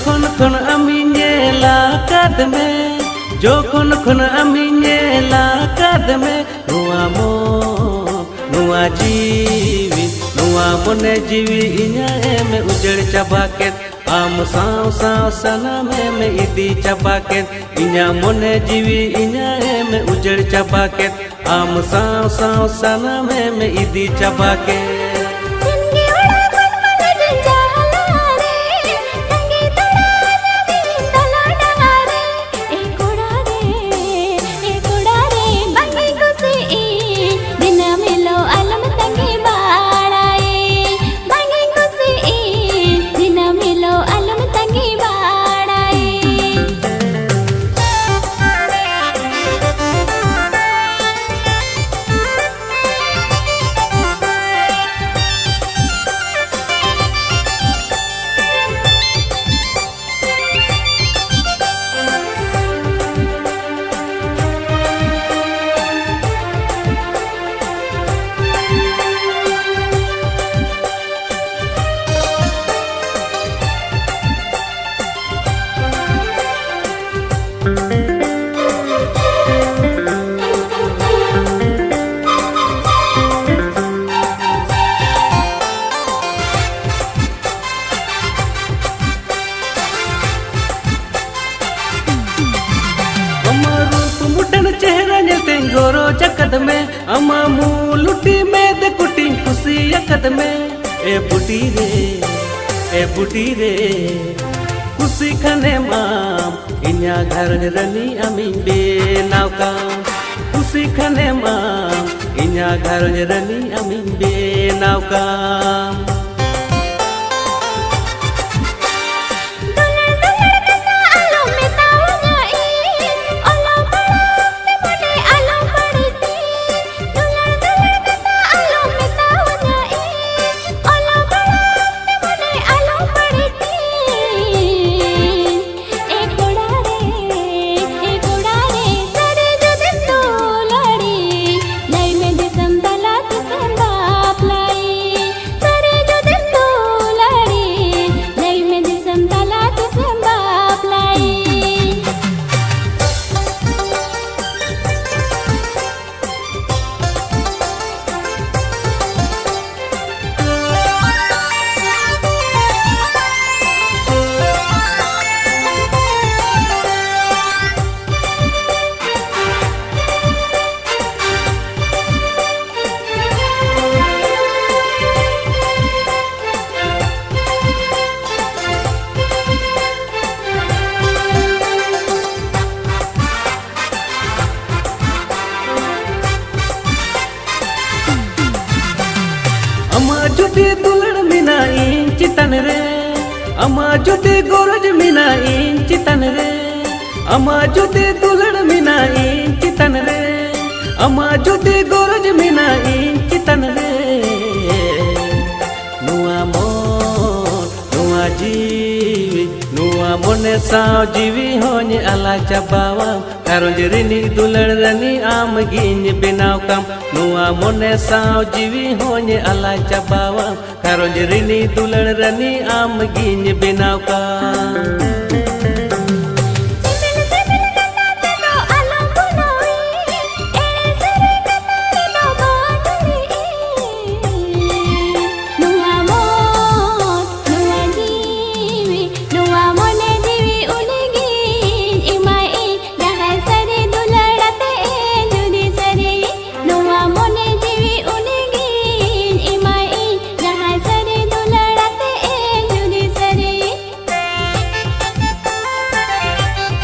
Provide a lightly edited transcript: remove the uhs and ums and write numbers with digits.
Jokon kon aminyela kadme, jokon kon aminyela kadme, nuwa mo, nuwa jiwi, nuwa mone jiwi inya me ujad cabaket, am sao sao sana me idi cabaket, inya mone jiwi inya me ujad cabaket, am sao sao sana me idi cabaket. चेहरा नेते गोरो जकत में अमा मुलुटी में दे कुटी खुशी यकत में ए बुटी रे खुशी खने माम इन्या घर रनी अमी बेनाव का खुशी खने माम इन्या घर रनी अमी बेनाव का जुदी दुलड़ मिना इंच तन रे अमा जुदी गोरज मिना इंच तन रे अमा जुदी दुलड़ मिना इंच तन रे अमा जुदी गोरज मिना इंच तन रे नुआ मोन नुआ जीवी नुआ मोने साव जीवी होने अला चबावा कारोज रिनी दुलड़ रनी आम गिन बिनाव काम नुआ मोने साव जीवी होने अला चबावा कारोज रिनी दुलड़ रनी आम गिन बिनाव काम